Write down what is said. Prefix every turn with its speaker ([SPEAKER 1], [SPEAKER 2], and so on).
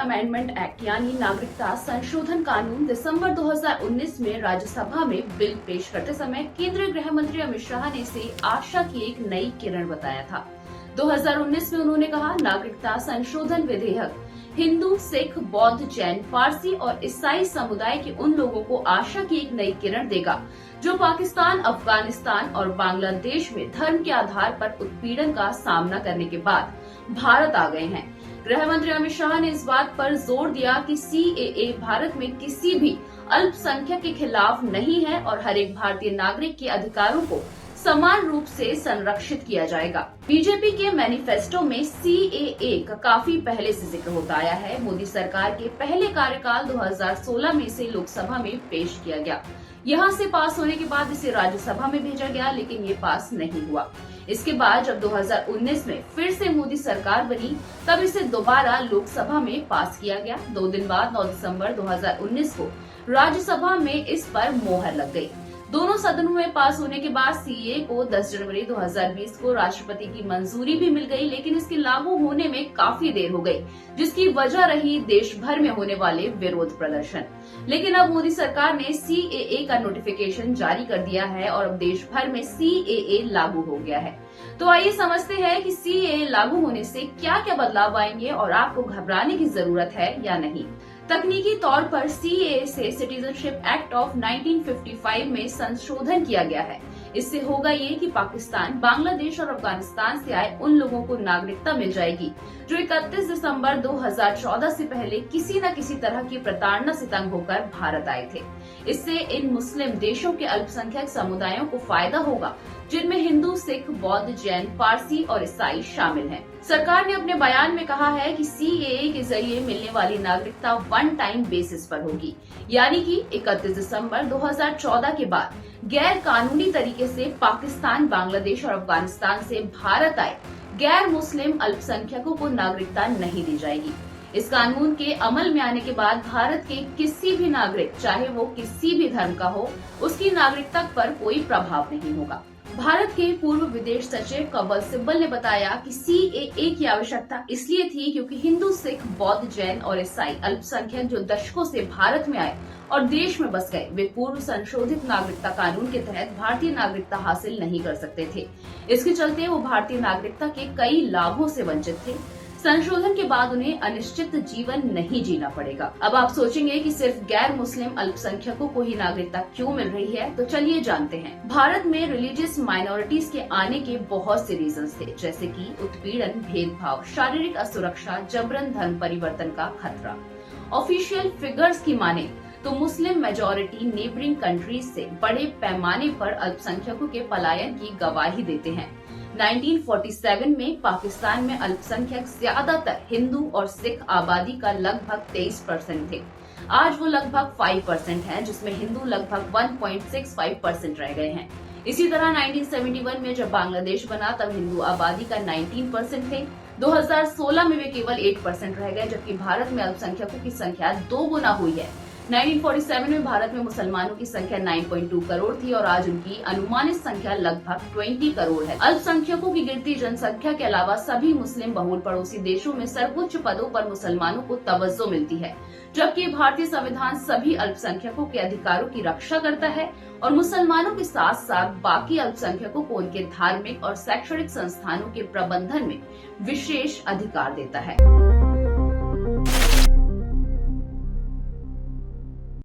[SPEAKER 1] Amendment act यानी नागरिकता संशोधन कानून दिसंबर 2019 में राज्यसभा में बिल पेश करते समय केंद्रीय गृह मंत्री अमित शाह ने इसे आशा की एक नई किरण बताया था। 2019 में उन्होंने कहा, नागरिकता संशोधन विधेयक हिंदू, सिख, बौद्ध, जैन, पारसी और ईसाई समुदाय के उन लोगों को आशा की एक नई किरण देगा जो पाकिस्तान, अफगानिस्तान और बांग्लादेश में धर्म के आधार पर उत्पीड़न का सामना करने के बाद भारत आ गए हैं। गृह मंत्री अमित शाह ने इस बात पर जोर दिया कि सीएए भारत में किसी भी अल्पसंख्यक के खिलाफ नहीं है और हर एक भारतीय नागरिक के अधिकारों को समान रूप से संरक्षित किया जाएगा। बीजेपी के मैनिफेस्टो में सीएए का काफी पहले से जिक्र होता आया है। मोदी सरकार के पहले कार्यकाल 2016 में इसे लोकसभा में पेश किया गया। यहां से पास होने के बाद इसे राज्यसभा में भेजा गया, लेकिन ये पास नहीं हुआ। इसके बाद जब 2019 में फिर से मोदी सरकार बनी, तब इसे दोबारा लोकसभा में पास किया गया। 2 दिन बाद 9 दिसंबर 2019 को राज्यसभा में इस पर मोहर लग गई। दोनों सदनों में पास होने के बाद सीएए को 10 जनवरी 2020 को राष्ट्रपति की मंजूरी भी मिल गई, लेकिन इसके लागू होने में काफी देर हो गई, जिसकी वजह रही देश भर में होने वाले विरोध प्रदर्शन। लेकिन अब मोदी सरकार ने सीएए का नोटिफिकेशन जारी कर दिया है और अब देश भर में सीएए लागू हो गया है। तो आइए समझते हैं कि सीएए लागू होने से क्या क्या बदलाव आएंगे और आपको घबराने की जरूरत है या नहीं। तकनीकी तौर पर सीएए से सिटीजनशिप एक्ट ऑफ 1955 में संशोधन किया गया है। इससे होगा ये कि पाकिस्तान, बांग्लादेश और अफगानिस्तान से आए उन लोगों को नागरिकता मिल जाएगी जो 31 दिसंबर 2014 से पहले किसी न किसी तरह की प्रताड़ना से तंग होकर भारत आए थे। इससे इन मुस्लिम देशों के अल्पसंख्यक समुदायों को फायदा होगा, जिनमें हिंदू, सिख, बौद्ध, जैन, पारसी और ईसाई शामिल हैं। सरकार ने अपने बयान में कहा है कि सीएए के जरिए मिलने वाली नागरिकता वन टाइम बेसिस पर होगी, यानी कि 31 दिसंबर 2014 के बाद गैर कानूनी तरीके से पाकिस्तान, बांग्लादेश और अफगानिस्तान से भारत आए गैर मुस्लिम अल्पसंख्यकों को नागरिकता नहीं दी जाएगी। इस कानून के अमल में आने के बाद भारत के किसी भी नागरिक, चाहे वो किसी भी धर्म का हो, उसकी नागरिकता पर कोई प्रभाव नहीं होगा। भारत के पूर्व विदेश सचिव कवल सिब्बल ने बताया कि सीएए की आवश्यकता इसलिए थी क्योंकि हिंदू, सिख, बौद्ध, जैन और ईसाई अल्पसंख्यक जो दशकों से भारत में आए और देश में बस गए, वे पूर्व संशोधित नागरिकता कानून के तहत भारतीय नागरिकता हासिल नहीं कर सकते थे। इसके चलते वो भारतीय नागरिकता के कई लाभों से वंचित थे। संशोधन के बाद उन्हें अनिश्चित जीवन नहीं जीना पड़ेगा। अब आप सोचेंगे कि सिर्फ गैर मुस्लिम अल्पसंख्यकों को ही नागरिकता क्यों मिल रही है, तो चलिए जानते हैं। भारत में रिलीजियस माइनॉरिटीज के आने के बहुत से रीजंस थे, जैसे कि उत्पीड़न, भेदभाव, शारीरिक असुरक्षा, जबरन धर्म परिवर्तन का खतरा। ऑफिशियल फिगर्स की माने तो मुस्लिम मेजॉरिटी नेबरिंग कंट्रीज से बड़े पैमाने पर अल्पसंख्यकों के पलायन की गवाही देते हैं। 1947 में पाकिस्तान में अल्पसंख्यक ज्यादातर हिंदू और सिख आबादी का लगभग 23% थे। आज वो लगभग 5% है, जिसमें हिंदू लगभग 1.65% रह गए हैं। इसी तरह 1971 में जब बांग्लादेश बना तब हिंदू आबादी का 19% थे। 2016 में वे केवल 8% रह गए, जबकि भारत में अल्पसंख्यकों की संख्या 2 गुना हुई है। 1947 में भारत में मुसलमानों की संख्या 9.2 करोड़ थी और आज उनकी अनुमानित संख्या लगभग 20 करोड़ है। अल्पसंख्यकों की गिरती जनसंख्या के अलावा सभी मुस्लिम बहुल पड़ोसी देशों में सर्वोच्च पदों पर मुसलमानों को तवज्जो मिलती है, जबकि भारतीय संविधान सभी अल्पसंख्यकों के अधिकारों की रक्षा करता है और मुसलमानों के साथ साथ बाकी अल्पसंख्यकों को उनके धार्मिक और शैक्षणिक संस्थानों के प्रबंधन में विशेष अधिकार देता है।